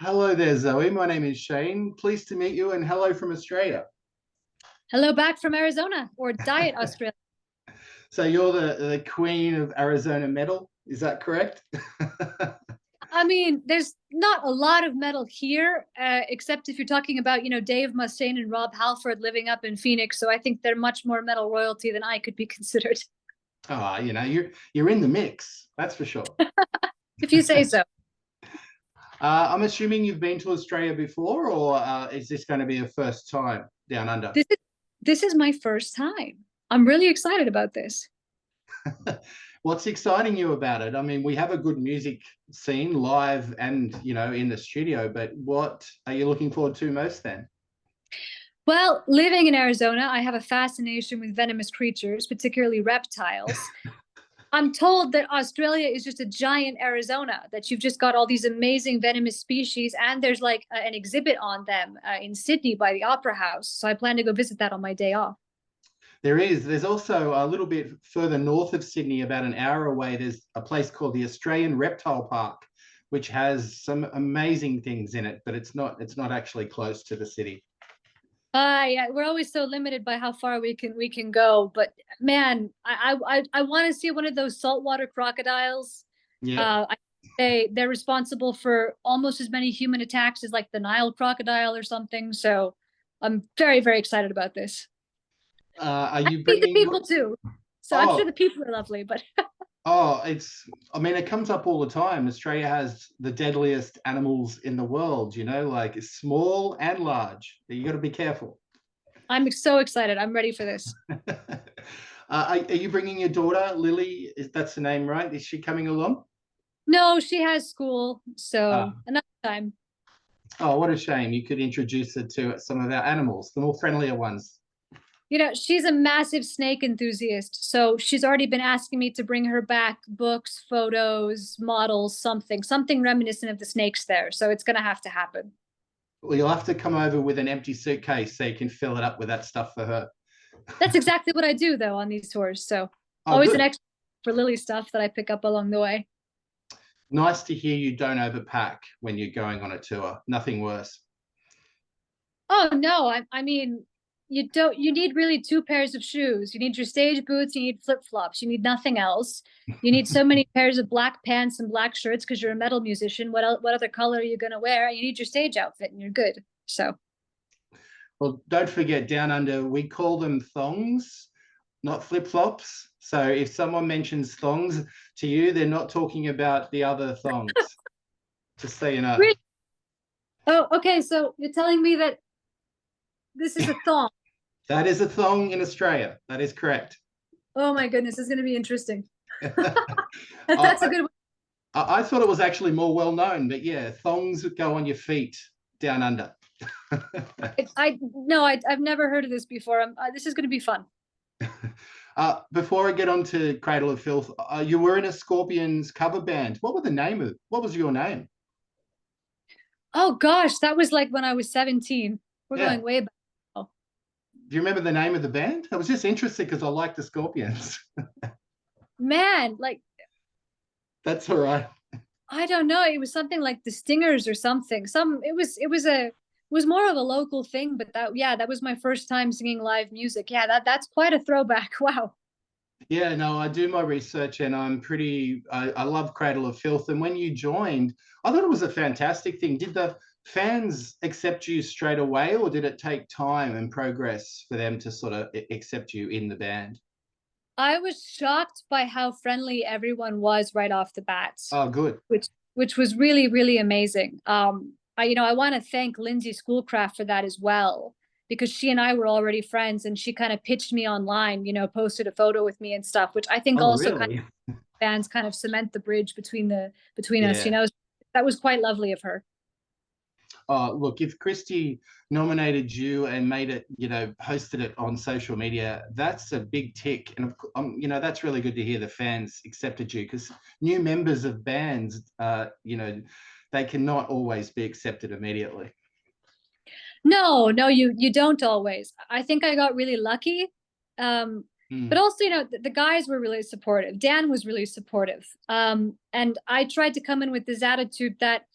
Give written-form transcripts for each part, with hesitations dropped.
Hello there, Zoe. My name is Shane. Pleased to meet you, and hello from Australia. Hello back from Arizona, or Diet Australia. So you're the queen of Arizona metal, is that correct? I mean, there's not a lot of metal here, except if you're talking about, Dave Mustaine and Rob Halford living up in Phoenix. So I think they're much more metal royalty than I could be considered. Ah, you're in the mix, that's for sure. If you say so. I'm assuming you've been to Australia before, or is this going to be a first time down under? This is my first time. I'm really excited about this. What's exciting you about it? I mean, we have a good music scene live and, in the studio, but what are you looking forward to most then? Well, living in Arizona, I have a fascination with venomous creatures, particularly reptiles. I'm told that Australia is just a giant Arizona, that you've just got all these amazing venomous species, and there's like an exhibit on them in Sydney by the Opera House. So I plan to go visit that on my day off. There is. There's also a little bit further north of Sydney, about an hour away, there's a place called the Australian Reptile Park, which has some amazing things in it, but it's not actually close to the city. Yeah, we're always so limited by how far we can go. But man, I want to see one of those saltwater crocodiles. Yeah. They're responsible for almost as many human attacks as like the Nile crocodile or something. So I'm very, very excited about this. Are you The bringing people too. So I'm sure Oh, the people are lovely, but I mean, it comes up all the time. Australia has the deadliest animals in the world, like it's small and large. You got to be careful. I'm so excited. I'm ready for this. Are you bringing your daughter, Lily? That's the name, right? Is she coming along? No, she has school, so Ah. another time. Oh, what a shame. You could introduce her to some of our animals, the more friendlier ones. She's a massive snake enthusiast, so she's already been asking me to bring her back books, photos, models, something reminiscent of the snakes there. So it's gonna have to happen. Well, you'll have to come over with an empty suitcase so you can fill it up with that stuff for her. That's exactly what I do though on these tours. So Oh, always an good. extra for Lily stuff that I pick up along the way. Nice to hear you don't overpack when you're going on a tour. Nothing worse. Oh no, I mean, you need really two pairs of shoes. You need your stage boots, you need flip-flops, you need nothing else. You need so many pairs of black pants and black shirts because you're a metal musician. What other color are you gonna wear? You need your stage outfit and you're good. So Well, don't forget, down under, we call them thongs, not flip-flops. So if someone mentions thongs to you, they're not talking about the other thongs. Just so you know. really? Oh, okay. So you're telling me that this is a thong. That is a thong in Australia. That is correct. Oh my goodness, it's gonna be interesting. That's a I, good one. I thought it was actually more well known, but yeah, thongs go on your feet down under. I've never heard of this before. This is gonna be fun. Before I get on to Cradle of Filth, you were in a Scorpions cover band. What was your name? Oh gosh, that was like when I was 17. We're Yeah. going way back. Oh. Do you remember the name of the band? I was just interested because I like the Scorpions. Man, like That's all right. I don't know. It was something like the Stingers or something. It was more of a local thing, but that was my first time singing live music. Yeah, that's quite a throwback. Wow. Yeah, no, I do my research and I love Cradle of Filth. And when you joined, I thought it was a fantastic thing. Did the fans accept you straight away, or did it take time and progress for them to sort of accept you in the band? I was shocked by how friendly everyone was right off the bat, Oh, good. which was really, really amazing. I want to thank Lindsay Schoolcraft for that as well, because she and I were already friends, and she kind of pitched me online, posted a photo with me and stuff, which I think Oh, also kind really? of fans kind of cement the bridge between us. Yeah. That was quite lovely of her. Look, if Christy nominated you and made it, posted it on social media, that's a big tick. And, that's really good to hear the fans accepted you, because new members of bands, they cannot always be accepted immediately. No, you don't always. I think I got really lucky. But also, the guys were really supportive. Dan was really supportive. And I tried to come in with this attitude that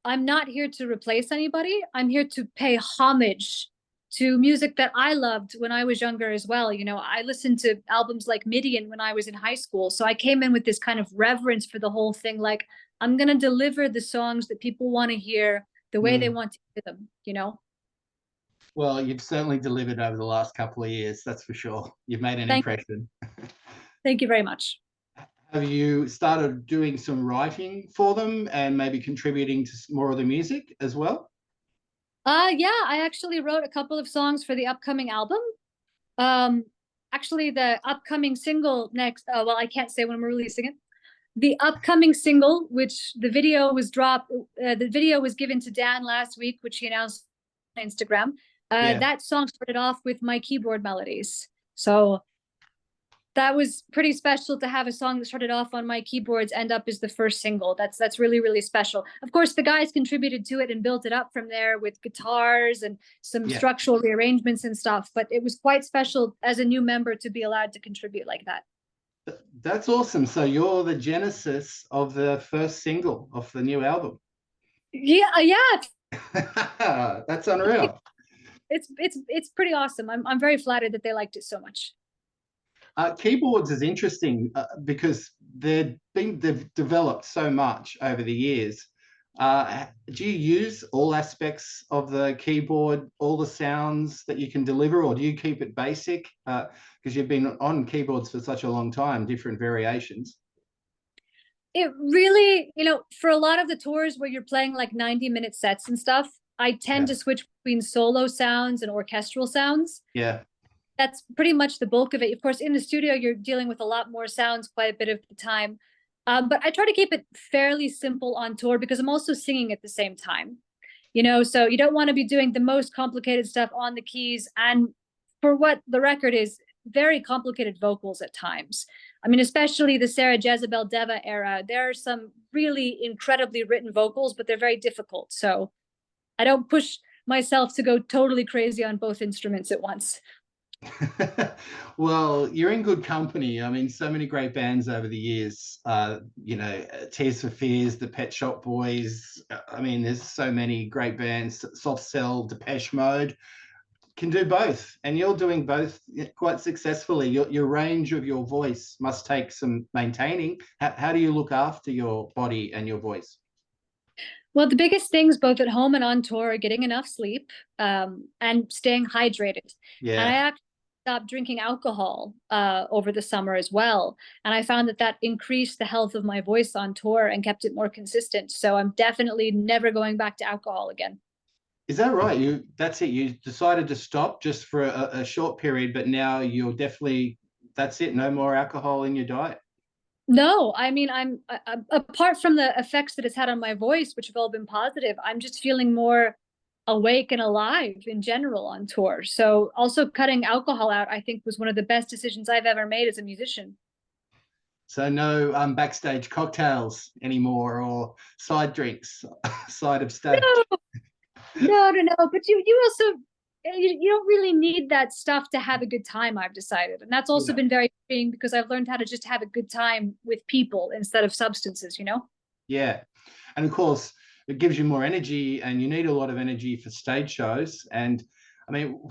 I'm not here to replace anybody. I'm here to pay homage to music that I loved when I was younger as well. You know, I listened to albums like Midian when I was in high school. So I came in with this kind of reverence for the whole thing. Like, I'm going to deliver the songs that people want to hear the way they want to hear them, you know? Well, you've certainly delivered over the last couple of years, that's for sure. You've made an impression. Thank you very much. Have you started doing some writing for them and maybe contributing to more of the music as well? Yeah, I actually wrote a couple of songs for the upcoming album. Actually, the upcoming single next, well, I can't say when we're releasing it. The upcoming single, which the video was dropped, the video was given to Dan last week, which he announced on Instagram. That song started off with my keyboard melodies. So that was pretty special to have a song that started off on my keyboards end up as the first single. That's really, really special. Of course, the guys contributed to it and built it up from there with guitars and some structural rearrangements and stuff. But it was quite special as a new member to be allowed to contribute like that. That's awesome. So you're the genesis of the first single of the new album. Yeah. That's unreal. It's pretty awesome. I'm very flattered that they liked it so much. Keyboards is interesting because they've developed so much over the years. Do you use all aspects of the keyboard, all the sounds that you can deliver, or do you keep it basic? Because you've been on keyboards for such a long time, different variations. It really, you know, for a lot of the tours where you're playing like 90-minute sets and stuff, I tend to switch between solo sounds and orchestral sounds. Yeah. That's pretty much the bulk of it. Of course, in the studio, you're dealing with a lot more sounds quite a bit of the time. But I try to keep it fairly simple on tour because I'm also singing at the same time. You know, so you don't want to be doing the most complicated stuff on the keys. And for what the record is, very complicated vocals at times. I mean, especially the Sarah Jezebel Deva era, there are some really incredibly written vocals, but they're very difficult. So I don't push myself to go totally crazy on both instruments at once. Well, you're in good company. I mean, so many great bands over the years, you know, Tears for Fears, the Pet Shop Boys. I mean, there's so many great bands, Soft Cell, Depeche Mode, can do both. And you're doing both quite successfully. Your range of your voice must take some maintaining. How do you look after your body and your voice? Well, the biggest things both at home and on tour are getting enough sleep and staying hydrated. Yeah. And I actually stopped drinking alcohol over the summer as well. And I found that increased the health of my voice on tour and kept it more consistent. So I'm definitely never going back to alcohol again. Is that right? That's it. You decided to stop just for a short period, but now you're definitely, that's it. No more alcohol in your diet. No, I mean, I'm apart from the effects that it's had on my voice, which have all been positive, I'm just feeling more awake and alive in general on tour. So also cutting alcohol out, I think, was one of the best decisions I've ever made as a musician. So no backstage cocktails anymore or side drinks, side of stage. No. But you also, you don't really need that stuff to have a good time, I've decided. And that's also been very freeing because I've learned how to just have a good time with people instead of substances, you know? Yeah. And of course, it gives you more energy, and you need a lot of energy for stage shows. And I mean,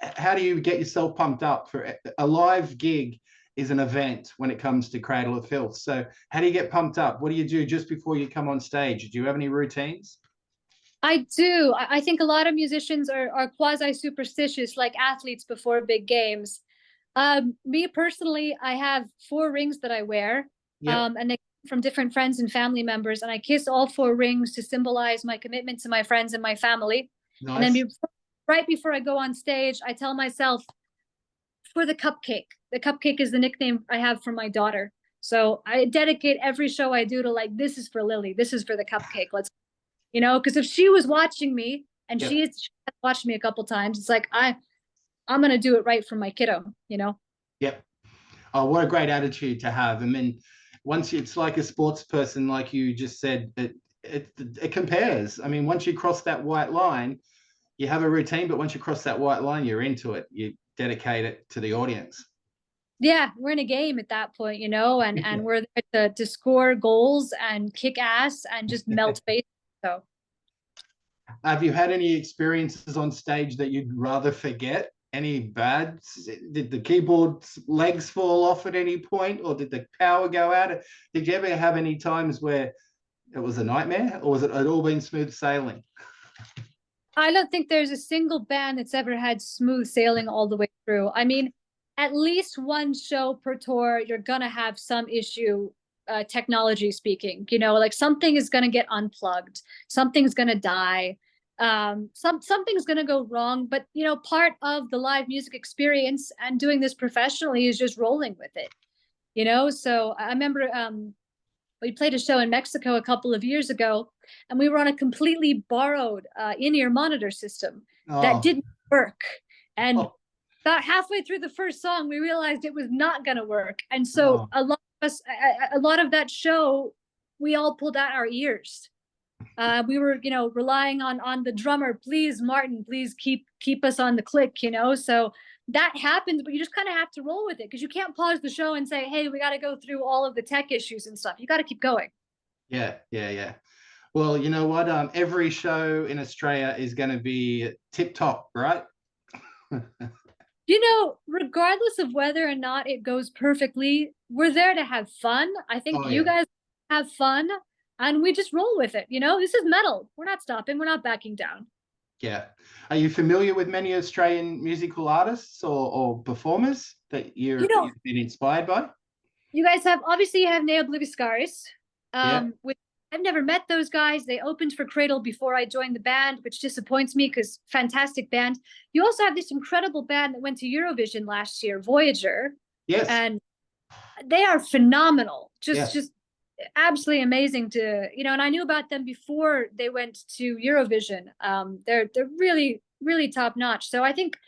how do you get yourself pumped up for a live gig? Is an event when it comes to Cradle of Filth. So how do you get pumped up? What do you do just before you come on stage? Do you have any routines? I do. I think a lot of musicians are quasi-superstitious, like athletes before big games. Me personally, I have 4 rings that I wear, and they come from different friends and family members, and I kiss all 4 rings to symbolize my commitment to my friends and my family. Nice. And then right before I go on stage, I tell myself, for the cupcake. The cupcake is the nickname I have for my daughter. So I dedicate every show I do to, like, this is for Lily. This is for the cupcake. Let's, you know, because if she was watching me, and she has watched me a couple times, it's like, I'm going to do it right for my kiddo, you know? Yep. Oh, what a great attitude to have. I mean, once it's like a sports person, like you just said, it compares. I mean, once you cross that white line, you have a routine, but once you cross that white line, you're into it. You dedicate it to the audience. Yeah, we're in a game at that point, you know, and we're there to score goals and kick ass and just melt face. So Have you had any experiences on stage that you'd rather forget? Any bad? Did the keyboard legs fall off at any point, or did the power go out? Did you ever have any times where it was a nightmare, or was it all been smooth sailing? I don't think there's a single band that's ever had smooth sailing all the way through. I mean, at least one show per tour, you're gonna have some issue, technology speaking. You know, like something is gonna get unplugged, something's gonna die, something's gonna go wrong. But you know, part of the live music experience and doing this professionally is just rolling with it. You know, so I remember we played a show in Mexico a couple of years ago, and we were on a completely borrowed in-ear monitor system that didn't work. And about halfway through the first song, we realized it was not going to work. And so a lot of that show, we all pulled out our ears. We were, you know, relying on the drummer. Please, Martin, please keep us on the click, you know. So that happens, but you just kind of have to roll with it, because you can't pause the show and say, hey, we got to go through all of the tech issues and stuff. You got to keep going. Yeah. Well, you know what? Every show in Australia is going to be tip top, right? You know, regardless of whether or not it goes perfectly, we're there to have fun. I think you guys have fun, and we just roll with it. You know, this is metal. We're not stopping. We're not backing down. Yeah. Are you familiar with many Australian musical artists or performers that you've been inspired by? You guys have, obviously you have Neo Obliviscaris. I've never met those guys. They opened for Cradle before I joined the band, which disappoints me because fantastic band. You also have this incredible band that went to Eurovision last year, Voyager. Yes. And they are phenomenal. Just absolutely amazing to, you know, and I knew about them before they went to Eurovision. They're really, really top notch. So I think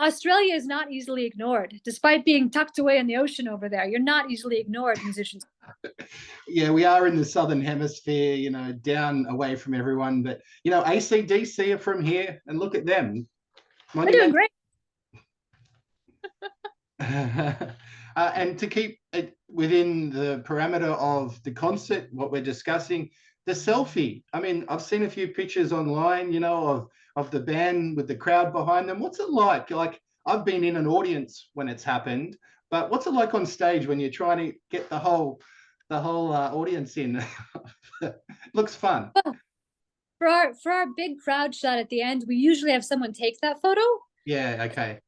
Australia is not easily ignored, despite being tucked away in the ocean over there. You're not easily ignored, musicians. Yeah, we are in the Southern Hemisphere, you know, down away from everyone. But, you know, AC/DC are from here, and look at them. They're doing great. And to keep it within the parameter of the concert, what we're discussing, the selfie. I mean, I've seen a few pictures online, you know, of the band with the crowd behind them. What's it like? Like, I've been in an audience when it's happened, but what's it like on stage when you're trying to get the whole audience in? Looks fun. Well, for our big crowd shot at the end, we usually have someone take that photo. Yeah, okay.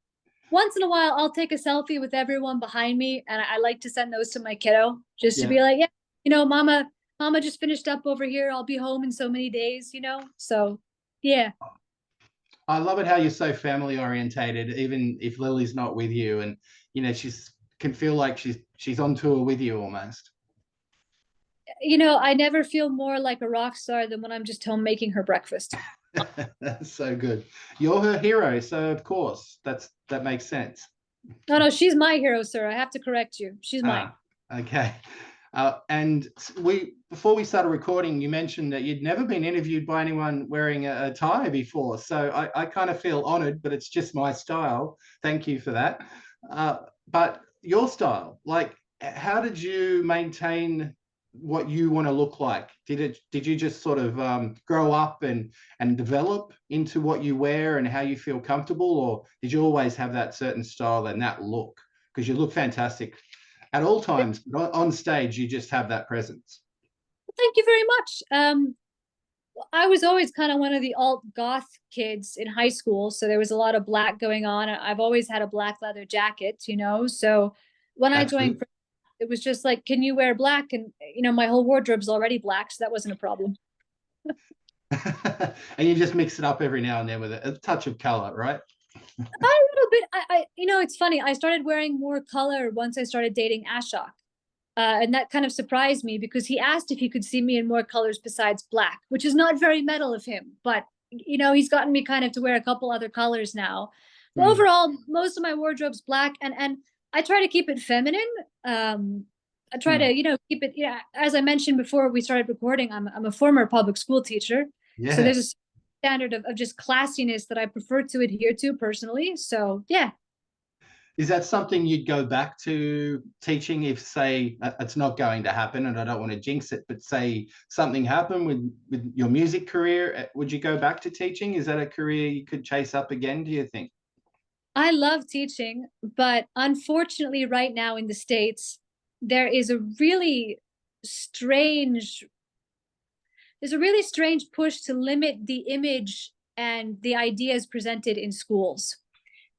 Once in a while, I'll take a selfie with everyone behind me, and I like to send those to my kiddo, just to be like, yeah, you know, mama just finished up over here. I'll be home in so many days, you know? So, yeah. I love it how you're so family orientated, even if Lily's not with you, and, you know, can feel like she's on tour with you almost. You know, I never feel more like a rock star than when I'm just home making her breakfast. That's so good. You're her hero, so of course that makes sense. No, she's my hero, sir. I have to correct you. She's mine. Okay. And before we started recording, you mentioned that you'd never been interviewed by anyone wearing a tie before. So I kind of feel honored, but it's just my style. Thank you for that. But your style, like, how did you maintain what you want to look like? Did you just sort of grow up and develop into what you wear and how you feel comfortable, or did you always have that certain style and that look? Because you look fantastic at all times, but on stage you just have that presence. Thank you very much. I was always kind of one of the alt goth kids in high school, so there was a lot of black going on. I've always had a black leather jacket, you know, so when I joined, it was just like, can you wear black? And, you know, my whole wardrobe's already black, so that wasn't a problem. And you just mix it up every now and then with a touch of color, right? A little bit. You know, it's funny. I started wearing more color once I started dating Ashok. And that kind of surprised me, because he asked if he could see me in more colors besides black, which is not very metal of him. But, you know, he's gotten me kind of to wear a couple other colors now. But overall, most of my wardrobe's black, and I try to keep it feminine. I try to, you know, keep it, yeah. As I mentioned before we started recording, I'm a former public school teacher. So there's a standard of just classiness that I prefer to adhere to personally. So, yeah. Is that something you'd go back to teaching if, say, it's not going to happen, and I don't want to jinx it, but say something happened with your music career, would you go back to teaching? Is that a career you could chase up again, do you think? I love teaching, but unfortunately, right now in the States, there is a really strange there's a really strange push to limit the image and the ideas presented in schools.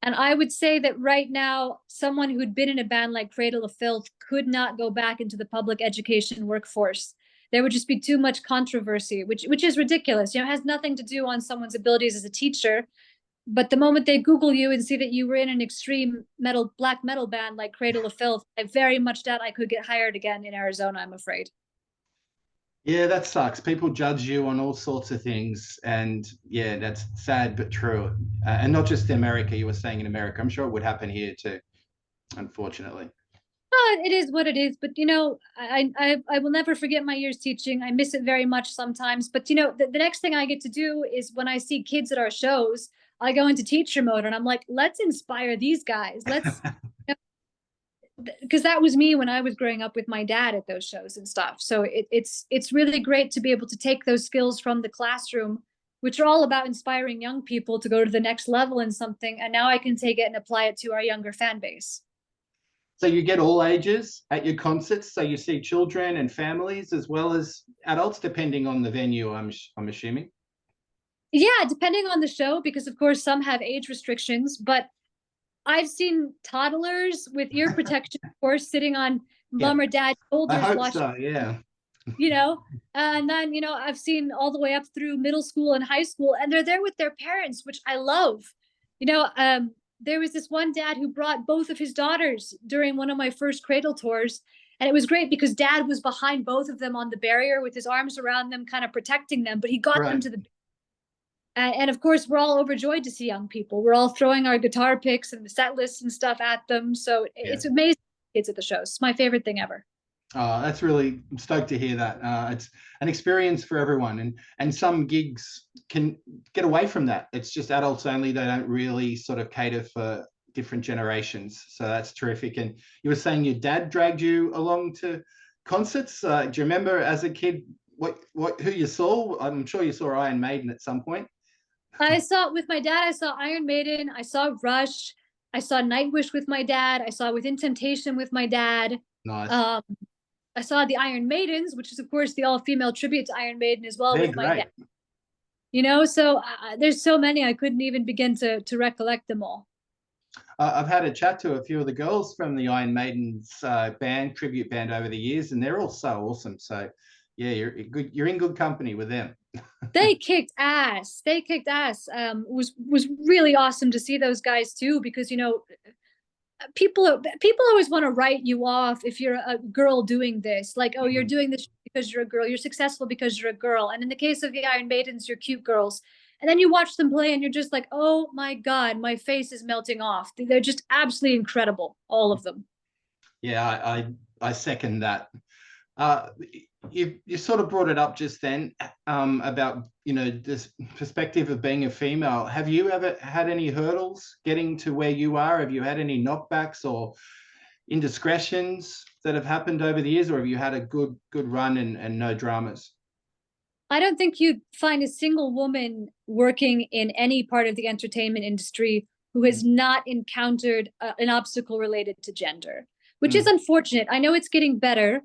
And I would say that right now, someone who'd been in a band like Cradle of Filth could not go back into the public education workforce. There would just be too much controversy, which is ridiculous. You know, it has nothing to do on someone's abilities as a teacher. But the moment they Google you and see that you were in an extreme metal, black metal band like Cradle of Filth, I very much doubt I could get hired again in Arizona, I'm afraid. Yeah, that sucks. People judge you on all sorts of things, and yeah, that's sad but true. And not just in America. You were saying in America. I'm sure it would happen here too, unfortunately. It is what it is, but you know, I will never forget my years teaching. I miss it very much sometimes. But you know, the next thing I get to do is when I see kids at our shows, I go into teacher mode and I'm like, let's inspire these guys. Let's, because that was me when I was growing up with my dad at those shows and stuff. So it's really great to be able to take those skills from the classroom, which are all about inspiring young people to go to the next level in something, and now I can take it and apply it to our younger fan base. So you get all ages at your concerts. So you see children and families as well as adults, depending on the venue, I'm assuming. Yeah, depending on the show, because of course some have age restrictions, but I've seen toddlers with ear protection, of course, sitting on mom or dad's shoulders. I hope so, yeah. You know, and then, you know, I've seen all the way up through middle school and high school, and they're there with their parents, which I love. You know, there was this one dad who brought both of his daughters during one of my first Cradle tours. And it was great because dad was behind both of them on the barrier with his arms around them, kind of protecting them, but he got them to the and of course, we're all overjoyed to see young people. We're all throwing our guitar picks and the set lists and stuff at them. So it's amazing kids at the shows. It's my favorite thing ever. That's really, I'm stoked to hear that. It's an experience for everyone, and some gigs can get away from that. It's just adults only. They don't really sort of cater for different generations. So that's terrific. And you were saying your dad dragged you along to concerts. Do you remember as a kid who you saw? I'm sure you saw Iron Maiden at some point. I saw with my dad. I saw Iron Maiden. I saw Rush. I saw Nightwish with my dad. I saw Within Temptation with my dad. Nice. I saw the Iron Maidens, which is of course the all-female tribute to Iron Maiden as well. They're with my dad. You know, so there's so many I couldn't even begin to recollect them all. I've had a chat to a few of the girls from the Iron Maiden's tribute band over the years, and they're all so awesome. So yeah, you're in good company with them. They kicked ass. They kicked ass. Was really awesome to see those guys too, because you know, people always want to write you off if you're a girl doing this. Like, oh, you're doing this because you're a girl. You're successful because you're a girl. And in the case of the Iron Maidens, you're cute girls. And then you watch them play and you're just like, oh my God, my face is melting off. They're just absolutely incredible, all of them. Yeah, I second that. You sort of brought it up just then about, you know, this perspective of being a female. Have you ever had any hurdles getting to where you are? Have you had any knockbacks or indiscretions that have happened over the years, or have you had a good run and no dramas? I don't think you'd find a single woman working in any part of the entertainment industry who has not encountered an obstacle related to gender, which is unfortunate. I know it's getting better.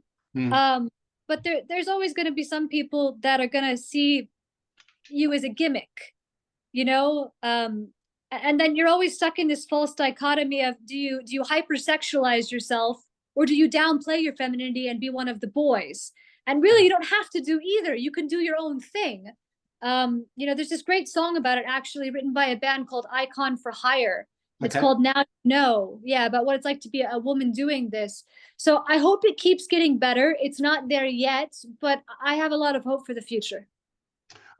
But there's always going to be some people that are going to see you as a gimmick, you know, and then you're always stuck in this false dichotomy of do you hypersexualize yourself, or do you downplay your femininity and be one of the boys? And really, you don't have to do either. You can do your own thing. You know, there's this great song about it, actually, written by a band called Icon for Hire. It's called Now You Know. Yeah, about what it's like to be a woman doing this. So I hope it keeps getting better. It's not there yet, but I have a lot of hope for the future.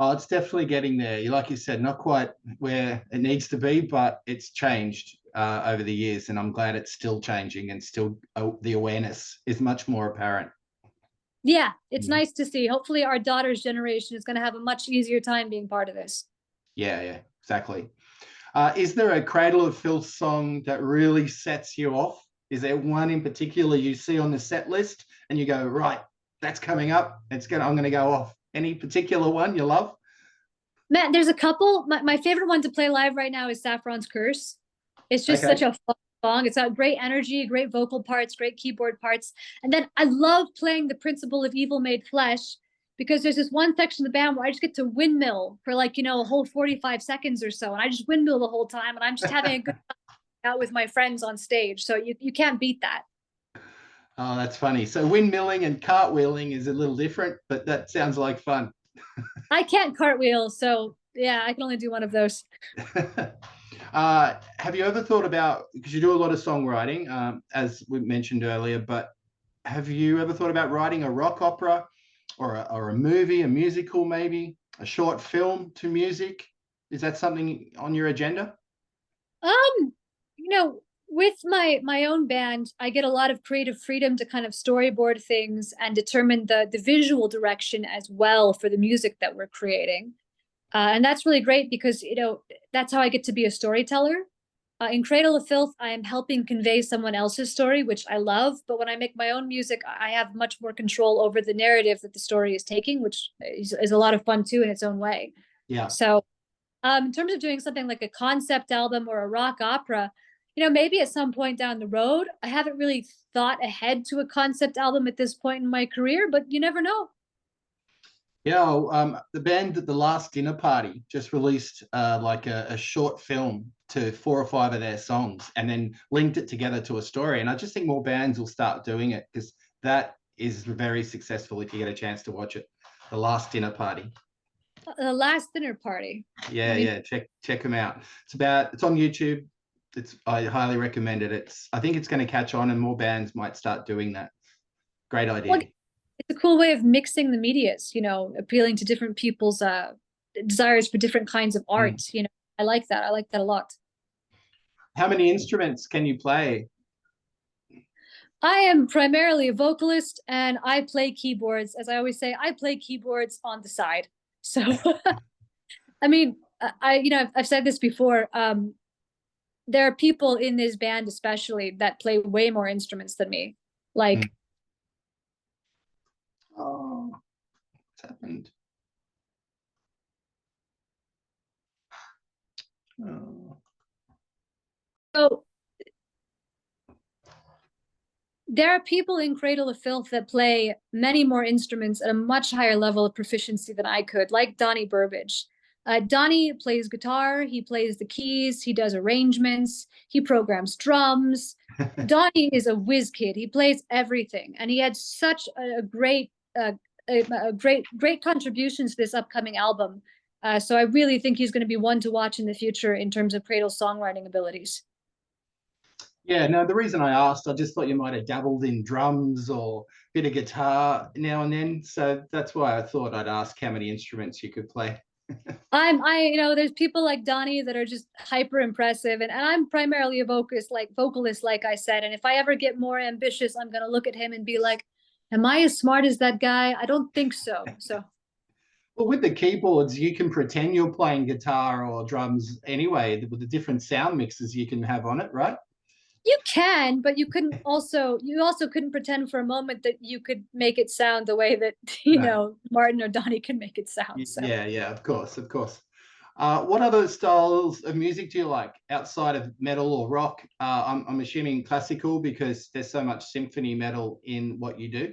Oh, it's definitely getting there. Like you said, not quite where it needs to be, but it's changed over the years, and I'm glad it's still changing, and still the awareness is much more apparent. Yeah, it's nice to see. Hopefully our daughter's generation is going to have a much easier time being part of this. Yeah, exactly. Is there a Cradle of Filth song that really sets you off? Is there one in particular you see on the set list and you go, right, that's coming up. I'm going to go off. Any particular one you love? Matt, there's a couple. My favorite one to play live right now is Saffron's Curse. It's just Okay. such a fun song. It's got great energy, great vocal parts, great keyboard parts. And then I love playing The Principle of Evil Made Flesh, because there's this one section of the band where I just get to windmill for like, a whole 45 seconds or so. And I just windmill the whole time, and I'm just having a good time out with my friends on stage. So you can't beat that. Oh, that's funny. So windmilling and cartwheeling is a little different, but that sounds like fun. I can't cartwheel, so yeah, I can only do one of those. Have you ever thought about, because you do a lot of songwriting, as we mentioned earlier, but have you ever thought about writing a rock opera or a movie, a musical, maybe a short film to music? Is that something on your agenda? With my own band, I get a lot of creative freedom to kind of storyboard things and determine the visual direction as well for the music that we're creating. And that's really great because, that's how I get to be a storyteller. In Cradle of Filth, I am helping convey someone else's story, which I love. But when I make my own music, I have much more control over the narrative that the story is taking, which is a lot of fun too in its own way. Yeah. So in terms of doing something like a concept album or a rock opera, maybe at some point down the road. I haven't really thought ahead to a concept album at this point in my career, but you never know. Yeah, the band at The Last Dinner Party just released like a short film to 4 or 5 of their songs and then linked it together to a story. And I just think more bands will start doing it because that is very successful if you get a chance to watch it. The Last Dinner Party. The Last Dinner Party. Yeah, check them out. It's on YouTube. I highly recommend it. I think it's going to catch on and more bands might start doing that. Great idea. Well, it's a cool way of mixing the medias, appealing to different people's desires for different kinds of art. I like that. I like that a lot. How many instruments can you play? I am primarily a vocalist and I play keyboards. As I always say, I play keyboards on the side. So, I mean, I've said this before. There are people in this band, especially, that play way more instruments than me. Like, oh, what's happened? Oh. So there are people in Cradle of Filth that play many more instruments at a much higher level of proficiency than I could, like Donnie Burbage. Donnie plays guitar, he plays the keys, he does arrangements, he programs drums. Donnie is a whiz kid. He plays everything, and he had such a great contributions to this upcoming album. So I really think he's going to be one to watch in the future in terms of Cradle songwriting abilities. Yeah, no, the reason I asked, I just thought you might have dabbled in drums or a bit of guitar now and then. So that's why I thought I'd ask how many instruments you could play. There's people like Donnie that are just hyper impressive, and I'm primarily a vocalist, like I said. And if I ever get more ambitious, I'm gonna look at him and be like, am I as smart as that guy? I don't think so. So well, with the keyboards, you can pretend you're playing guitar or drums anyway, with the different sound mixes you can have on it, right? You can, but you also couldn't pretend for a moment that you could make it sound the way that Martin or Donnie can make it sound. So. Yeah, of course. What other styles of music do you like outside of metal or rock? I'm assuming classical because there's so much symphony metal in what you do.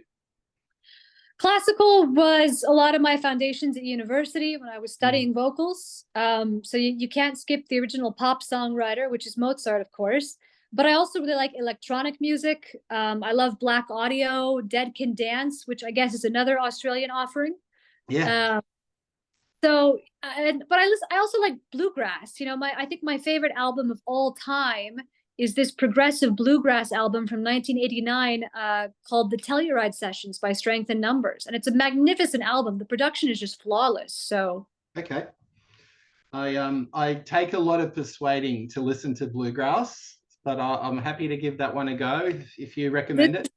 Classical was a lot of my foundations at university when I was studying vocals. So you can't skip the original pop songwriter, which is Mozart, of course. But I also really like electronic music. I love Black Audio, Dead Can Dance, which I guess is another Australian offering. Yeah. But I also like bluegrass. I think my favorite album of all time is this progressive bluegrass album from 1989 called The Telluride Sessions by Strength in Numbers. And it's a magnificent album. The production is just flawless. So okay. I take a lot of persuading to listen to bluegrass, but I'm happy to give that one a go if you recommend it.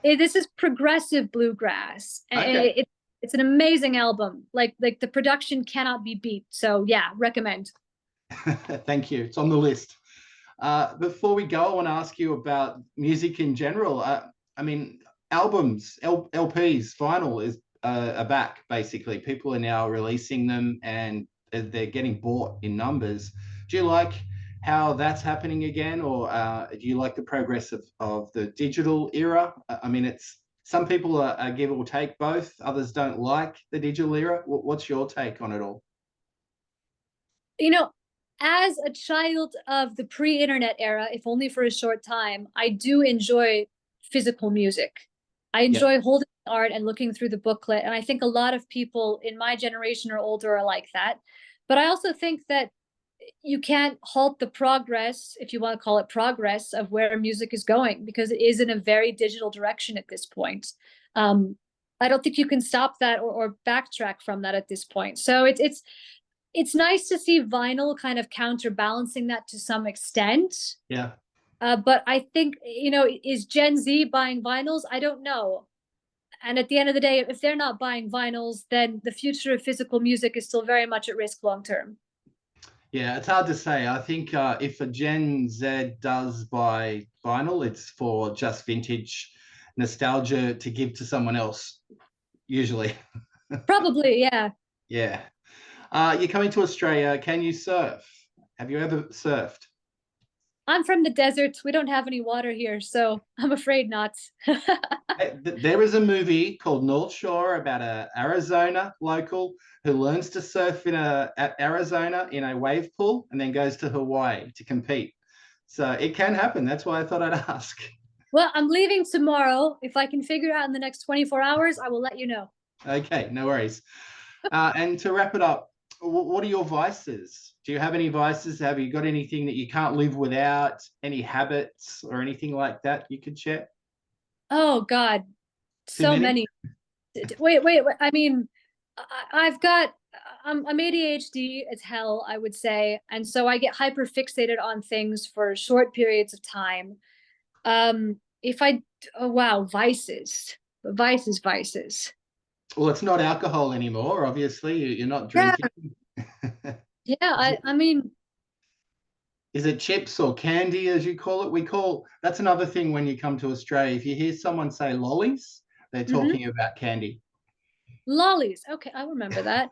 This is progressive bluegrass. Okay. It's an amazing album. Like the production cannot be beat. So yeah, recommend. Thank you. It's on the list. Before we go, I want to ask you about music in general. I mean, albums, LPs, vinyl is are back, basically. People are now releasing them and they're getting bought in numbers. Do you like how that's happening again, or do you like the progress of the digital era? I mean, it's some people are give or take both. Others don't like the digital era. What's your take on it all? You know, as a child of the pre-internet era, if only for a short time, I do enjoy physical music. I enjoy holding art and looking through the booklet. And I think a lot of people in my generation or older are like that. But I also think that you can't halt the progress, if you want to call it progress, of where music is going, because it is in a very digital direction at this point. I don't think you can stop that or backtrack from that at this point. So it's nice to see vinyl kind of counterbalancing that to some extent. Yeah. But I think, is Gen Z buying vinyls? I don't know. And at the end of the day, if they're not buying vinyls, then the future of physical music is still very much at risk long term. Yeah, it's hard to say. I think if a Gen Z does buy vinyl, it's for just vintage nostalgia to give to someone else, usually. Probably, yeah. Yeah. You're coming to Australia. Can you surf? Have you ever surfed? I'm from the desert. We don't have any water here, so I'm afraid not. There is a movie called North Shore about a Arizona local who learns to surf at Arizona in a wave pool and then goes to Hawaii to compete. So it can happen. That's why I thought I'd ask. Well, I'm leaving tomorrow. If I can figure it out in the next 24 hours, I will let you know. Okay, no worries. And to wrap it up, what are your vices? Do you have any vices? Have you got anything that you can't live without? Any habits or anything like that you could share? Oh God, so many. Wait. I mean, I'm ADHD as hell, I would say, and so I get hyper fixated on things for short periods of time. Vices. Well, it's not alcohol anymore. Obviously, you're not drinking. Yeah, I mean, is it chips or candy, as you call it? That's another thing when you come to Australia. If you hear someone say lollies, they're talking about candy. Lollies. Okay, I remember that.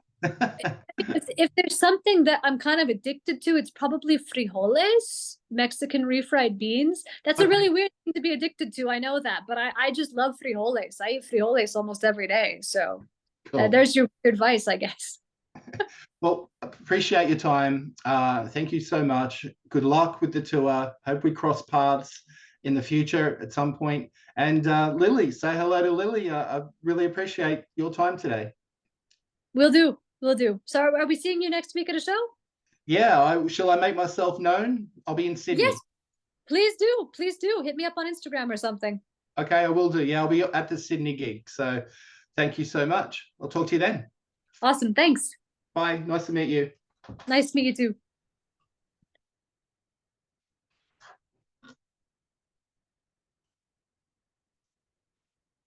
If there's something that I'm kind of addicted to, it's probably frijoles, Mexican refried beans. That's a really weird thing to be addicted to. I know that, but I just love frijoles. I eat frijoles almost every day. So cool. There's your advice, I guess. Well, appreciate your time. Thank you so much. Good luck with the tour. Hope we cross paths in the future at some point. And Lily, say hello to Lily. I really appreciate your time today. Will do. So are we seeing you next week at a show? Yeah. Shall I make myself known? I'll be in Sydney. Yes, please do. Hit me up on Instagram or something. Okay, I will do. Yeah, I'll be at the Sydney gig. So thank you so much. I'll talk to you then. Awesome. Thanks. Bye. Nice to meet you. Nice to meet you too.